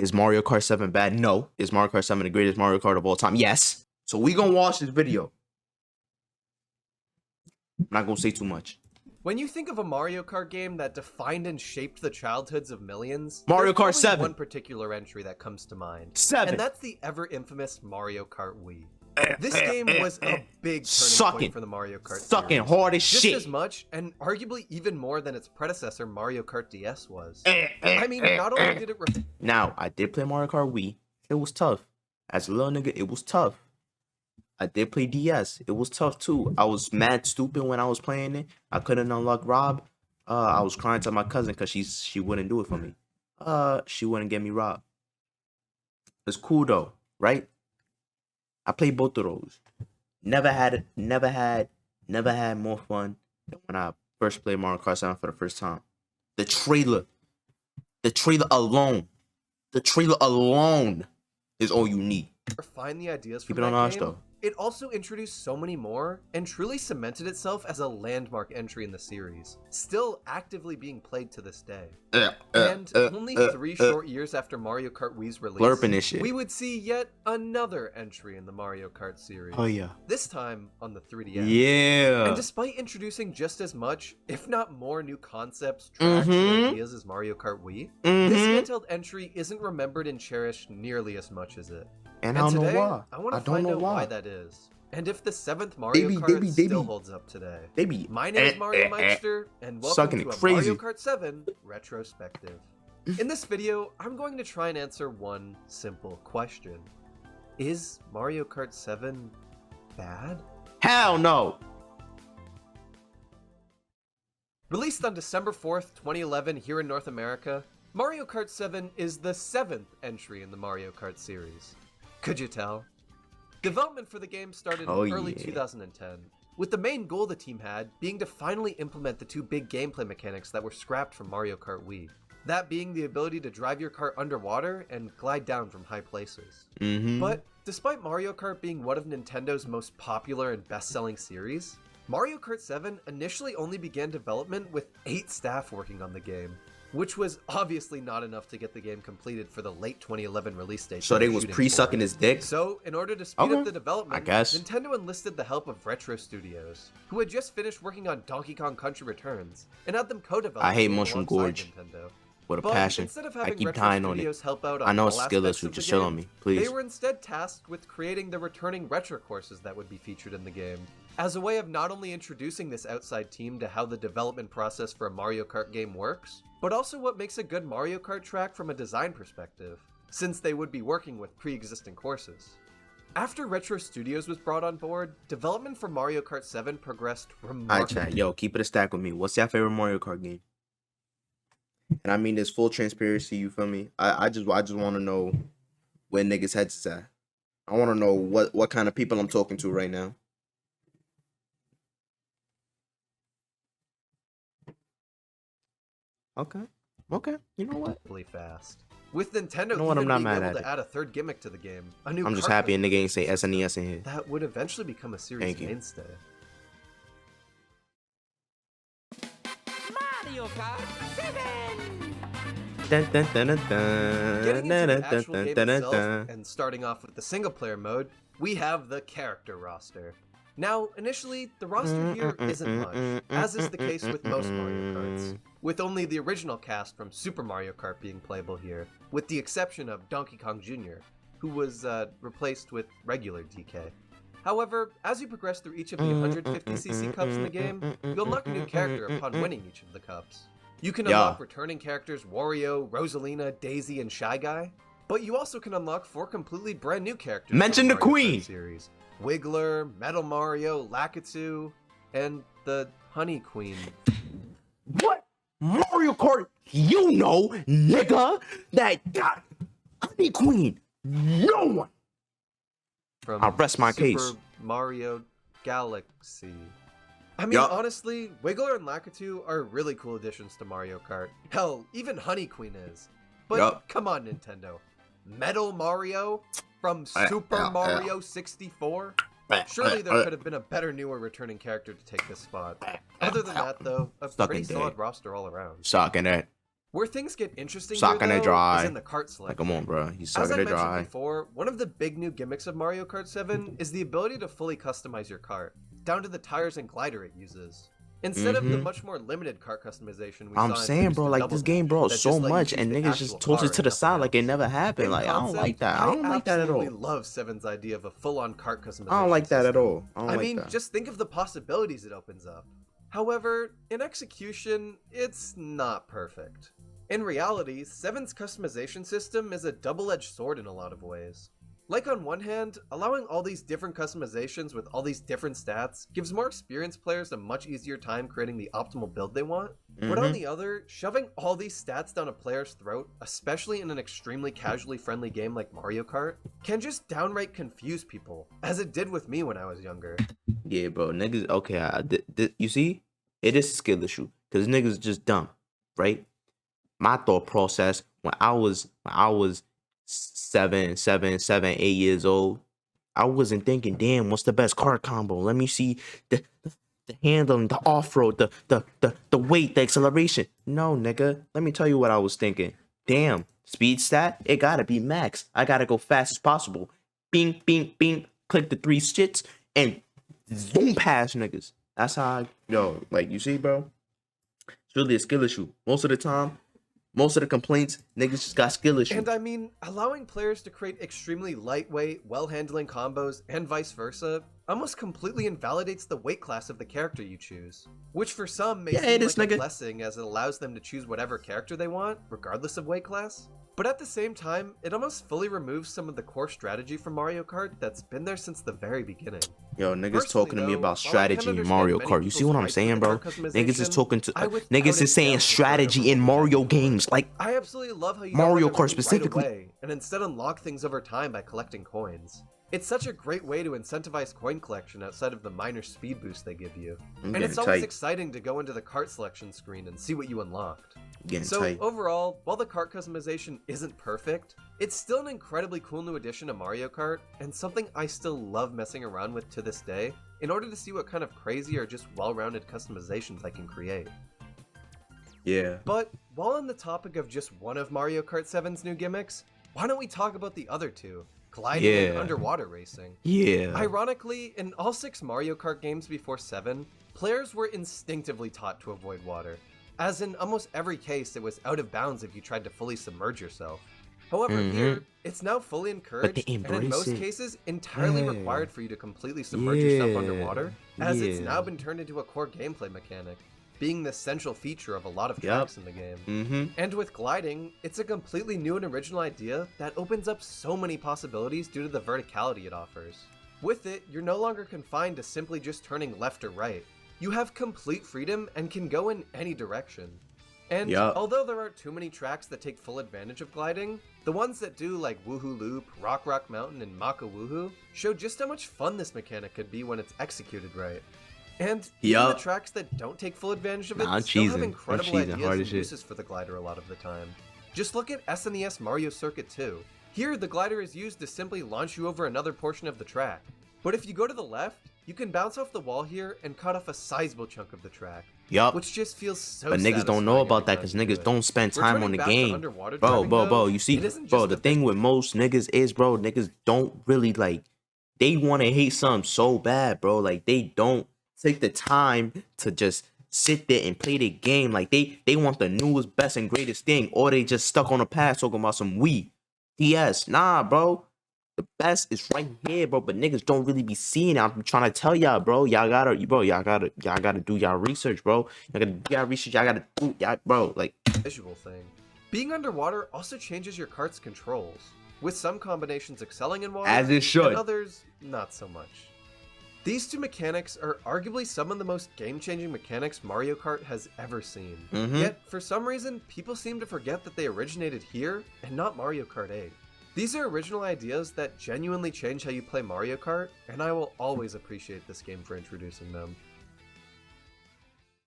Is Mario Kart 7 bad? No. Is Mario Kart 7 the greatest Mario Kart of all time? Yes. So we gonna watch this video. I'm not gonna say too much. When you think of a Mario Kart game that defined and shaped the childhoods of millions, Mario Kart there's 7. one particular entry that comes to mind. 7. And that's the ever infamous Mario Kart Wii. This game was a big turning point for the Mario Kart Sucking series. hard as Just shit. as much, and arguably even more than its predecessor Mario Kart DS was. I mean, not only did it... Now, I did play Mario Kart Wii. It was tough. As a little nigga, it was tough. I did play DS. It was tough too. I was mad stupid when I was playing it. I couldn't unlock Rob. I was crying to my cousin because she wouldn't do it for me. She wouldn't get me Rob. It's cool though, right? I played both of those. Never had more fun than when I first played Mario Kart 7 for the first time. The trailer alone is all you need. Find the ideas Keep from it on that us game. though. It also introduced so many more and truly cemented itself as a landmark entry in the series, still actively being played to this day. And only 3 short years after Mario Kart Wii's release, we would see yet another entry in the Mario Kart series. Oh yeah. This time on the 3DS. Yeah. And despite introducing just as much, if not more, new concepts, tracks, and ideas as Mario Kart Wii, this handheld entry isn't remembered and cherished nearly as much as it. And I don't know why. I want to find out why that is. And if the 7th Mario Kart still holds up today. My name is Mario Meister, and welcome to a Mario Kart 7 retrospective. In this video, I'm going to try and answer one simple question. Is Mario Kart 7 bad? Hell no! Released on December 4th, 2011 here in North America, Mario Kart 7 is the 7th entry in the Mario Kart series. Could you tell? Development for the game started in early 2010, with the main goal the team had being to finally implement the 2 big gameplay mechanics that were scrapped from Mario Kart Wii. That being the ability to drive your kart underwater and glide down from high places. But despite Mario Kart being one of Nintendo's most popular and best-selling series, Mario Kart 7 initially only began development with 8 staff working on the game, which was obviously not enough to get the game completed for the late 2011 release date. So they was pre-sucking his dick? So, in order to speed up the development, I guess Nintendo enlisted the help of Retro Studios, who had just finished working on Donkey Kong Country Returns, and had them co-develop. I hate Mushroom Gorge with a passion. I keep dying on it. I know it's skillless, just chill on me, please. They were instead tasked with creating the returning retro courses that would be featured in the game, as a way of not only introducing this outside team to how the development process for a Mario Kart game works, but also what makes a good Mario Kart track from a design perspective, since they would be working with pre-existing courses. After Retro Studios was brought on board, development for Mario Kart 7 progressed remarkably. Alright chat, yo, keep it a stack with me. What's your favorite Mario Kart game? And I mean this full transparency, you feel me? I just want to know where niggas' heads is at. I want to know what kind of people I'm talking to right now. Okay. You know what? Really fast. With Nintendo I'm not being mad able at to add a third gimmick to the game, a new I'm just happy a nigga ain't say SNES in here. That would eventually become a series mainstay. Mario Kart 7! Getting into the actual game itself, and starting off with the single-player mode, we have the character roster. Now, initially, the roster here isn't much, as is the case with most Mario Karts, with only the original cast from Super Mario Kart being playable here, with the exception of Donkey Kong Jr., who was replaced with regular DK. However, as you progress through each of the 150cc cups in the game, you'll unlock a new character upon winning each of the cups. You can unlock returning characters Wario, Rosalina, Daisy, and Shy Guy, but you also can unlock 4 completely brand new characters. Mention the Queen! Series. Wiggler, Metal Mario, Lakitu, and the Honey Queen. What? Mario Kart, you know, nigga, that Honey Queen, no one. From I'll rest my case. Super Mario Galaxy. I mean, honestly, Wiggler and Lakitu are really cool additions to Mario Kart. Hell, even Honey Queen is. But come on, Nintendo. Metal Mario from Super Mario 64? Surely there could have been a better, newer returning character to take this spot. Other than that, though, a pretty solid roster all around. Sucking it. Where things get interesting Sucking here, it though, dry. is in the cart selection. Like, come on, bro. He's As sucking I it mentioned dry. before, one of the big new gimmicks of Mario Kart 7 is the ability to fully customize your cart, down to the tires and glider it uses. Instead of the much more limited cart customization we I'm saw saying, introduced bro, in like Double this game Dash brought that so just let you much, choose and the niggas actual just tossed car it to and the side nothing like it else. never happened. In Like, I don't like concept, that. I don't like that at all. I absolutely love 7's idea of a full-on cart customization I don't like that at system. all. I don't I like mean, that. just think of the possibilities it opens up. However, in execution, it's not perfect. In reality, 7's customization system is a double-edged sword in a lot of ways. Like on one hand, allowing all these different customizations with all these different stats gives more experienced players a much easier time creating the optimal build they want, but on the other, shoving all these stats down a player's throat, especially in an extremely casually friendly game like Mario Kart, can just downright confuse people, as it did with me when I was younger. Yeah, bro, niggas. Okay, you see, it is a skill issue because niggas just dumb, right? My thought process when I was 8 years old, I wasn't thinking, damn, what's the best card combo? Let me see the handling, the off-road, the weight, the acceleration. No, nigga. Let me tell you what I was thinking. Damn, speed stat, it gotta be max. I gotta go fast as possible. Bing, bing, bing, click the 3 shits and zoom past niggas. That's how like you see, bro. It's really a skill issue. Most of the time, most of the complaints, niggas just got skill issues. And I mean, allowing players to create extremely lightweight, well-handling combos and vice versa almost completely invalidates the weight class of the character you choose. Which for some may seem like a blessing as it allows them to choose whatever character they want, regardless of weight class. But at the same time, it almost fully removes some of the core strategy from Mario Kart that's been there since the very beginning. Yo, niggas talking to me about strategy in Mario Kart. You see what I'm saying, bro? Niggas is talking to niggas is saying strategy in Mario games. Like, I absolutely love how you Mario don't Kart specifically, right away, and instead unlock things over time by collecting coins. It's such a great way to incentivize coin collection outside of the minor speed boost they give you. And it's always exciting to go into the cart selection screen and see what you unlocked. So overall, while the cart customization isn't perfect, it's still an incredibly cool new addition to Mario Kart, and something I still love messing around with to this day, in order to see what kind of crazy or just well-rounded customizations I can create. Yeah. But while on the topic of just one of Mario Kart 7's new gimmicks, why don't we talk about the other two? Gliding and underwater racing. Yeah. Ironically, in all 6 Mario Kart games before 7, players were instinctively taught to avoid water, as in almost every case it was out of bounds if you tried to fully submerge yourself. However, here, it's now fully encouraged, and in most cases, entirely required for you to completely submerge yourself underwater, as it's now been turned into a core gameplay mechanic, being the central feature of a lot of tracks in the game. And with gliding, it's a completely new and original idea that opens up so many possibilities due to the verticality it offers. With it, you're no longer confined to simply just turning left or right. You have complete freedom and can go in any direction. And although there aren't too many tracks that take full advantage of gliding, the ones that do, like Woohoo Loop, Rock Mountain, and Maka Woohoo, show just how much fun this mechanic could be when it's executed right. And even the tracks that don't take full advantage of it still have incredible ideas and uses for the glider a lot of the time. Just look at SNES Mario Circuit 2. Here, the glider is used to simply launch you over another portion of the track. But if you go to the left, you can bounce off the wall here and cut off a sizable chunk of the track. Which just feels so But niggas don't know about that because niggas don't spend time on the game. Bro, you see, bro, the thing with most niggas is, bro, niggas don't really, like, they want to hate something so bad, bro. Like, they don't take the time to just sit there and play the game. Like, they want the newest, best, and greatest thing, or they just stuck on the past talking about some Wii. DS. Nah, bro. The best is right here, bro. But niggas don't really be seeing it. I'm trying to tell y'all, bro. Y'all gotta do y'all research, bro. Y'all gotta do y'all research. Y'all gotta do y'all, bro. Like, visual thing. Being underwater also changes your kart's controls, with some combinations excelling in water, as it should, and others not so much. These two mechanics are arguably some of the most game-changing mechanics Mario Kart has ever seen. Yet, for some reason, people seem to forget that they originated here and not Mario Kart 8. These are original ideas that genuinely change how you play Mario Kart, and I will always appreciate this game for introducing them.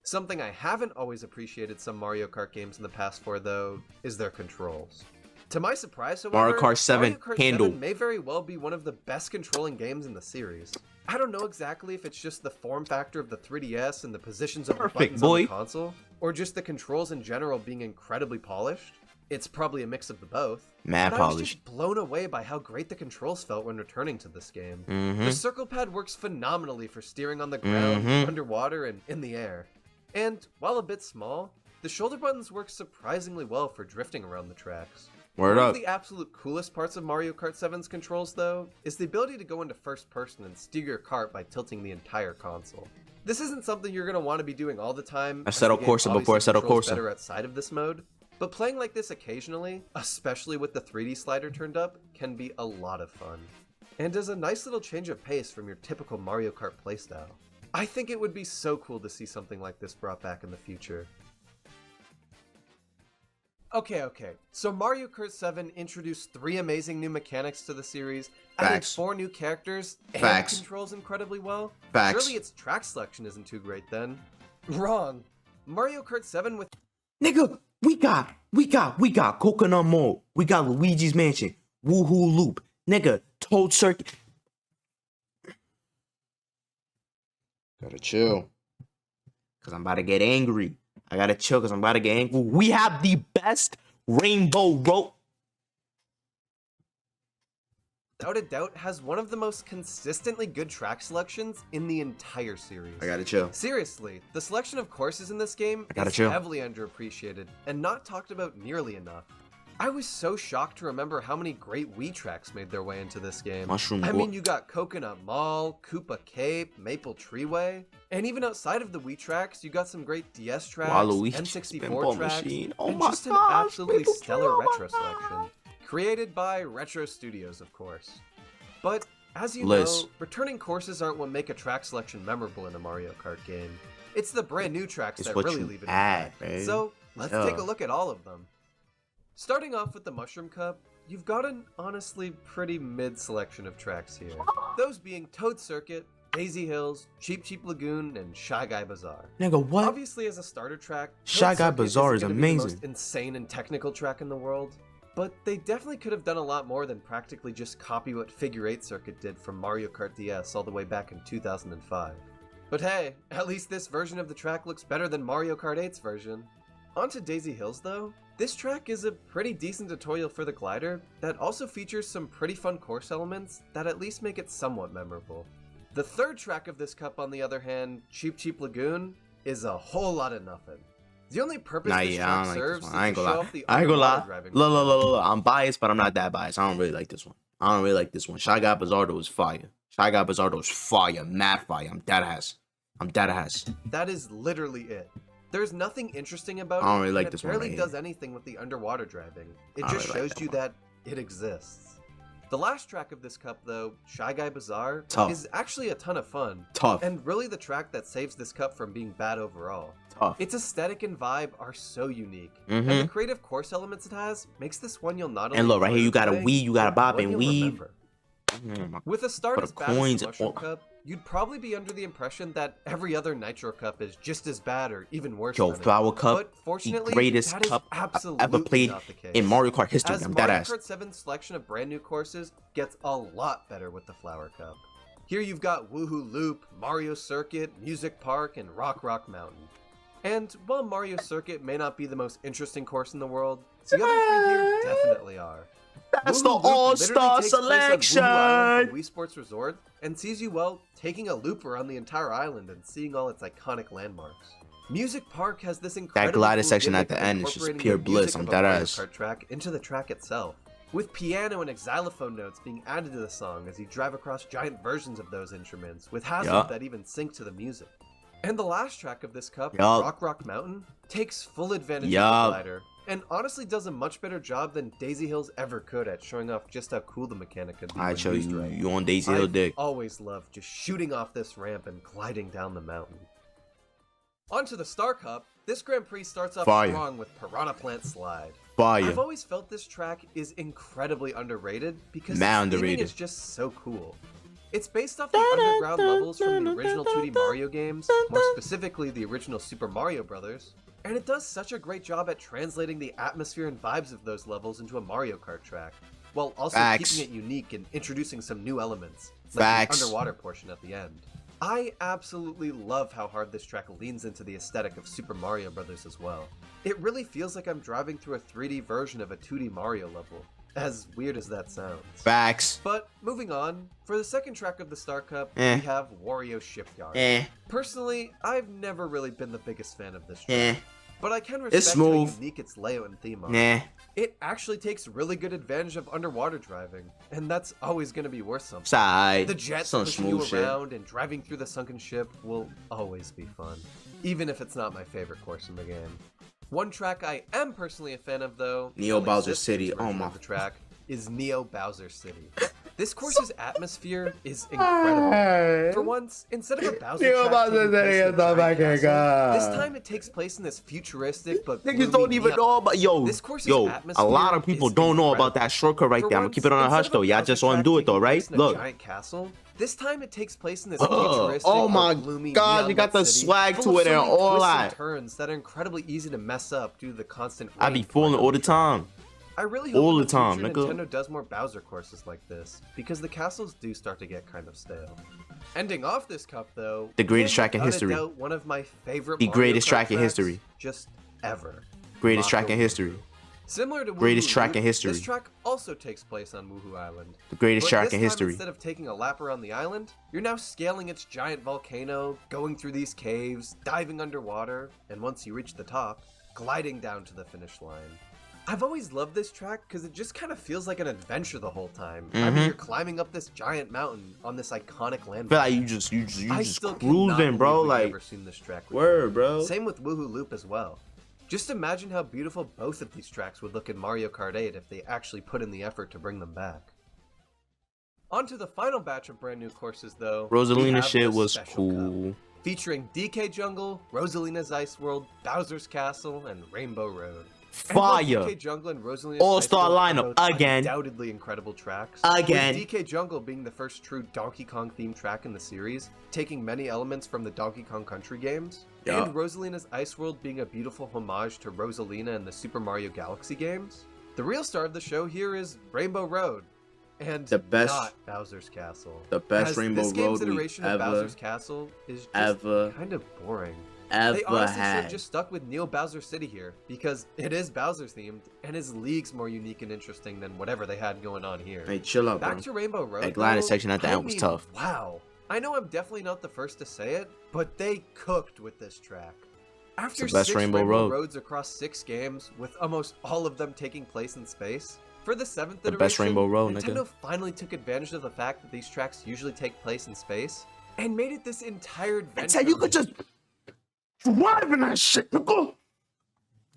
Something I haven't always appreciated some Mario Kart games in the past for, though, is their controls. To my surprise, however, Mario Kart 7 handle may very well be one of the best controlling games in the series. I don't know exactly if it's just the form factor of the 3DS and the positions of the buttons on the console, or just the controls in general being incredibly polished. It's probably a mix of the both. Mad but I was polished. just blown away by how great the controls felt when returning to this game. Mm-hmm. The circle pad works phenomenally for steering on the ground, underwater, and in the air. And while a bit small, the shoulder buttons work surprisingly well for drifting around the tracks. Word One up. of the absolute coolest parts of Mario Kart 7's controls, though, is the ability to go into first person and steer your kart by tilting the entire console. This isn't something you're going to want to be doing all the time. Assetto Corsa before Assetto Corsa. Better outside of this mode, but playing like this occasionally, especially with the 3D slider turned up, can be a lot of fun. And is a nice little change of pace from your typical Mario Kart playstyle. I think it would be so cool to see something like this brought back in the future. Okay, so Mario Kart 7 introduced 3 amazing new mechanics to the series, added Facts. 4 new characters, and Facts. controls incredibly well. Facts. Surely its track selection isn't too great then. Wrong. Mario Kart 7 with Nigga, we got Coconut Mall. We got Luigi's Mansion. Woohoo Loop. Nigga, Toad Circuit. Gotta chill. Cause I'm about to get angry. I gotta chill cause I'm about to get angry. We have the best Rainbow Road. without a doubt, has one of the most consistently good track selections in the entire series. I gotta chill. Seriously, the selection of courses in this game gotta is chill. heavily underappreciated and not talked about nearly enough. I was so shocked to remember how many great Wii tracks made their way into this game. Mushroom I Go- mean, you got Coconut Mall, Koopa Cape, Maple Treeway, and even outside of the Wii tracks, you got some great DS tracks, Waluigi N64 Pinball tracks, Machine. Oh and my just an gosh, absolutely Maple stellar Tree, oh retro my God. selection. Created by Retro Studios, of course. But, as you Liz. know, returning courses aren't what make a track selection memorable in a Mario Kart game. It's the brand new tracks It's that what really you leave an add, impact. babe. So, let's Yeah. take a look at all of them. Starting off with the Mushroom Cup, you've got an honestly pretty mid selection of tracks here. Those being Toad Circuit, Daisy Hills, Cheep Cheep Lagoon, and Shy Guy Bazaar. Nigga, what? Obviously, as a starter track, Toad Shy Guy Circuit Bazaar is isn't gonna be the amazing. most insane and technical track in the world, but they definitely could have done a lot more than practically just copy what Figure 8 Circuit did from Mario Kart DS all the way back in 2005. But hey, at least this version of the track looks better than Mario Kart 8's version. Onto Daisy Hills though, this track is a pretty decent tutorial for the glider that also features some pretty fun course elements that at least make it somewhat memorable. The third track of this cup, on the other hand, Cheep Cheep Lagoon, is a whole lot of nothing. The only purpose Nah, this yeah, I track don't like this serves one. is I ain't to gonna show lie. off the I ain't gonna underwater lie. driving Look. I'm biased, but I'm not that biased. I don't really like this one. I don't really like this one. Shy Guy Bazaar is fire. Shy Guy Bazaar is fire. Mad fire. I'm dead ass. That is literally it. There's nothing interesting about it. I don't really like and this it one barely right does anything with the underwater driving. It I don't just really like shows that you one. that it exists. The last track of this cup, though, Shy Guy Bazaar, Tough. is actually a ton of fun. Tough. And really the track that saves this cup from being bad overall. Tough. Its aesthetic and vibe are so unique, Mhm. and the creative course elements it has makes this one you'll not only And look, right enjoy here, you got a playing, weave, you got a but bob one and you'll weave. remember. Mm, With a start Put as the bad as coins the Mushroom on- Cup, you'd probably be under the impression that every other Nitro Cup is just as bad or even worse Yo, than it. Flower Cup, But fortunately, the greatest that is cup I've absolutely ever played not the case. in Mario Kart history. As I'm Mario dead ass. Kart 7's selection of brand new courses gets a lot better with the Flower Cup. Here you've got Woohoo Loop, Mario Circuit, Music Park, and Rock Rock Mountain. And while Mario Circuit may not be the most interesting course in the world, the other three here definitely are. That's Woohoo the Loop all-star literally takes place on Woohoo Island selection. from Wii Sports Resort and sees you, well, taking a loop around the entire island and seeing all its iconic landmarks. Music Park has this incredible glider cool section at gimmick the of end is just incorporating pure the bliss. music I'm of a dead Mario ass. Kart track into the track itself, with piano and xylophone notes being added to the song as you drive across giant versions of those instruments, with hazards Yup. that even sync to the music. And the last track of this cup, Yup. Rock Rock Mountain, takes full advantage of Yup. the glider, and honestly does a much better job than Daisy Hills ever could at showing off just how cool the mechanic could be. I when show used you. right. You on Daisy Hill I've dick. always loved just shooting off this ramp and gliding down the mountain. Onto the Star Cup, this Grand Prix starts off Fire. strong with Piranha Plant Slide. Fire. I've always felt this track is incredibly underrated because Mad the theming underrated. is just so cool. It's based off the underground levels from the original 2D Mario games, more specifically the original Super Mario Bros., and it does such a great job at translating the atmosphere and vibes of those levels into a Mario Kart track, while also Facts. keeping it unique and introducing some new elements, like Facts. the underwater portion at the end. I absolutely love how hard this track leans into the aesthetic of Super Mario Bros. As well. It really feels like I'm driving through a 3D version of a 2D Mario level, as weird as that sounds. Facts. But moving on, for the second track of the Star Cup, Eh. we have Wario Shipyard. Eh. Personally, I've never really been the biggest fan of this track, Eh. but I can It's respect how smooth. unique its layout and theme are. Nah. It actually takes really good advantage of underwater driving, and that's always going to be worth something. Side. The jets Some pushing you smooth shit. around and driving through the sunken ship will always be fun, even if it's not my favorite course in the game. One track I am personally a fan of, though, Neo at least Bowser this City. version Oh of my- the track is Neo Bowser City. This course's atmosphere is incredible. For once, instead of a Bowser Neo track Bowser taking place City in a is not giant my castle, God. this time it takes place in this futuristic but Niggas gloomy don't even neon- know about This course's yo. A atmosphere lot of people is don't know incredible. about that shortcut right For there. I'm gonna once, keep it on a instead hush of though. Y'all Bowser just want to track do it though, taking right? place in a Look. giant castle. This time it takes place in this futuristic Oh my but gloomy God, you got neon-lit the city, swag full to of it so and many all twists and that. turns that are incredibly easy to mess up due to the constant I be rain fooling pouring all on the the track. time. I really hope All in the time, future nigga. Nintendo does more Bowser courses like this, because the castles do start to get kind of stale. Ending off this cup though, The greatest is track in without a history. doubt one of my favorite The Mario greatest Kart track in tracks history. just ever. Greatest track in Mako history. Similar to Greatest Woohoo track Loop, in history. This track also takes place on Woohoo Island. The greatest But track this in time, history. Instead of taking a lap around the island, you're now scaling its giant volcano, going through these caves, diving underwater, and once you reach the top, gliding down to the finish line. I've always loved this track because it just kind of feels like an adventure the whole time. I mean, Mhm. you're climbing up this giant mountain on this iconic landmark. I feel like you just I just still cruising, cannot bro. believe we've Like never seen this track before. word, bro. Same with Woohoo Loop as well. Just imagine how beautiful both of these tracks would look in Mario Kart 8 if they actually put in the effort to bring them back. On to the final batch of brand new courses though. we Rosalina have shit the was Special Cup, cool. featuring DK Jungle, Rosalina's Ice World, Bowser's Castle, and Rainbow Road. Fire. And both DK Jungle and Rosalina's All-star Ice World are lineup, both again. undoubtedly incredible tracks. Again. With DK Jungle being the first true Donkey Kong themed track in the series, taking many elements from the Donkey Kong Country games, Yeah. and Rosalina's Ice World being a beautiful homage to Rosalina in the Super Mario Galaxy games. The real star of the show here is Rainbow Road, and The best- not Bowser's Castle. The best As Rainbow this game's Road we iteration of ever, Bowser's Castle is just ever, kind of boring. They ever honestly should have had. just stuck with Neo Bowser City here, because it is Bowser themed, and his league's more unique and interesting than whatever they had going on here. Hey, chill out, Back bro. to Rainbow Road. That gliding though, section at the I end was mean, tough. Wow. I know I'm definitely not the first to say it, but they cooked with this track. After It's the best 6 Rainbow Road. Roads across 6 games, with almost all of them taking place in space, for the 7th The iteration, best Rainbow Road, Nintendo nigga. finally took advantage of the fact that these tracks usually take place in space, and made it this entire adventure. I said you could just drive in that shit, nigga.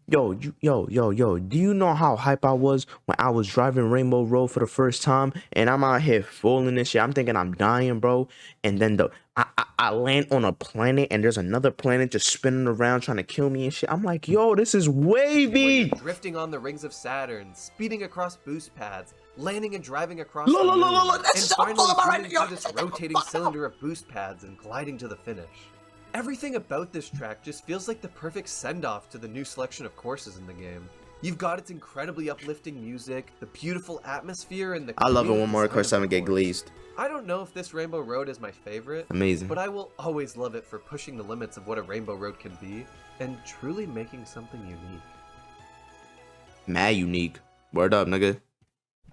Yo, do you know how hype I was when I was driving Rainbow Road for the first time and I'm out here falling and shit? I'm thinking I'm dying, bro. And then I land on a planet and there's another planet just spinning around trying to kill me and shit. I'm like, yo, this is Where wavy. you're drifting on the rings of Saturn, speeding across boost pads, landing and driving across Look, the look, moon, look, look, and that's so finally cool about zooming it. through this rotating cylinder of boost pads and gliding to the finish. Everything about this track just feels like the perfect send-off to the new selection of courses in the game. You've got its incredibly uplifting music, the beautiful atmosphere, and the I love it creative when Mario design Kart of 7 the get course. glazed. I don't know if this Rainbow Road is my favorite, Amazing. but I will always love it for pushing the limits of what a Rainbow Road can be, and truly making something unique. Mad unique. Word up, nigga.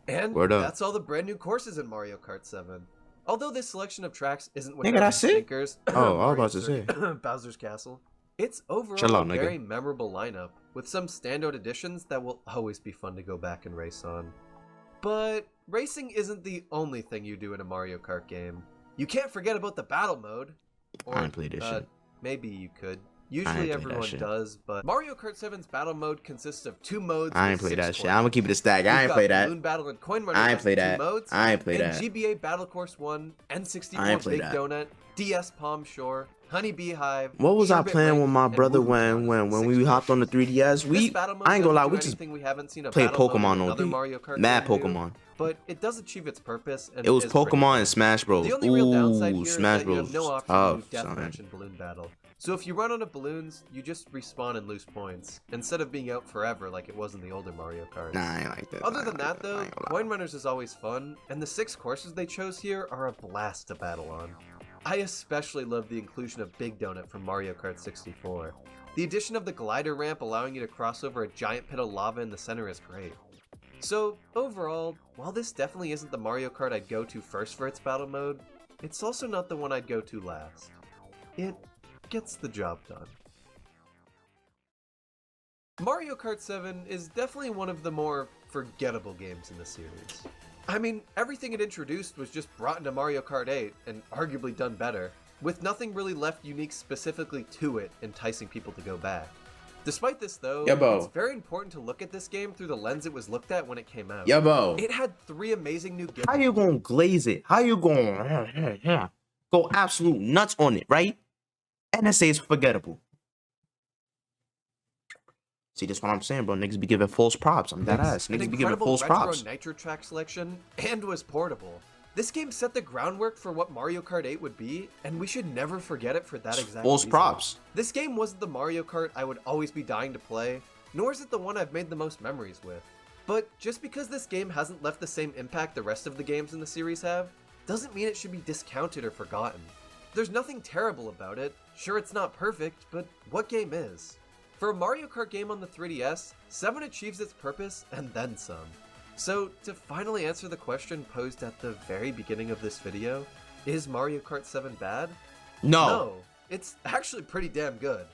And Word up. that's all the brand new courses in Mario Kart 7. Although this selection of tracks isn't Nigga, without that's its it? stinkers, Oh, I was about to say Bowser's Castle, it's overall Chill out, a nigga. very memorable lineup, with some standout additions that will always be fun to go back and race on. But racing isn't the only thing you do in a Mario Kart game. You can't forget about the battle mode. Or, I ain't played this shit. Maybe you could. I ain't Usually played that everyone shit. does, but Mario Kart 7's battle mode consists of 2 modes. I ain't with play 6 that shit. courses. I'm gonna keep it a stack. I We've ain't got play that. Balloon Battle and Coin Runner I ain't as play the 2 that. modes, I ain't play and that. GBA Battle Course 1, I ain't N64 play Big that. Donut, DS Palm Shore, Honey Beehive. What was I Sherbet playing Lake, with my and brother Woo when Rock, when 6 we hopped on the courses. 3DS? This We battle mode I ain't gonna lie, doesn't we do just anything we haven't seen a played battle mode in Pokemon all another day. Mario Kart Mad game do, Pokemon. but it does achieve its purpose. And It was is pretty Pokemon fun. and Smash Bros. The only real downside Ooh, here Smash is that you Bros. have no option Tough, to do son. deathmatch and balloon battle. So if you run out of balloons, you just respawn and lose points, instead of being out forever like it was in the older Mario Kart. Nah, I ain't like that. Other I than ain't that like though, I ain't gonna lie. Coin Runners is always fun, and the 6 courses they chose here are a blast to battle on. I especially love the inclusion of Big Donut from Mario Kart 64. The addition of the glider ramp allowing you to cross over a giant pit of lava in the center is great. So, overall, while this definitely isn't the Mario Kart I'd go to first for its battle mode, it's also not the one I'd go to last. It gets the job done. Mario Kart 7 is definitely one of the more forgettable games in the series. I mean, everything it introduced was just brought into Mario Kart 8, and arguably done better, with nothing really left unique specifically to it, enticing people to go back. Despite this though, it's very important to look at this game through the lens it was looked at when it came out. It had 3 amazing new gimmicks. How you gonna glaze it? How you gonna go absolute nuts on it, right? And then say it's forgettable. See, that's what I'm saying, bro. Niggas be giving false props. I'm that ass. Niggas be giving false props. An incredible retro nitro track selection, and was portable. This game set the groundwork for what Mario Kart 8 would be, and we should never forget it for that exact false reason. props. This game wasn't the Mario Kart I would always be dying to play, nor is it the one I've made the most memories with. But just because this game hasn't left the same impact the rest of the games in the series have, doesn't mean it should be discounted or forgotten. There's nothing terrible about it. Sure, it's not perfect, but what game is? For a Mario Kart game on the 3DS, 7 achieves its purpose and then some. So, to finally answer the question posed at the very beginning of this video, is Mario Kart 7 bad? No, it's actually pretty damn good.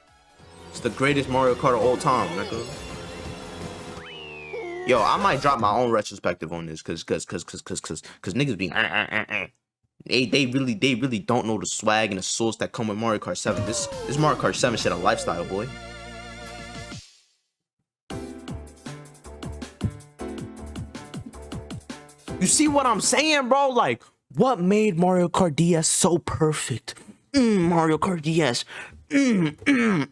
It's the greatest Mario Kart of all time, nigga. Yo, I might drop my own retrospective on this, cause niggas be they really don't know the swag and the sauce that come with Mario Kart 7. This Mario Kart 7 shit a lifestyle, boy. You see what I'm saying, bro? Like, what made Mario Kart DS so perfect? Mario Kart DS.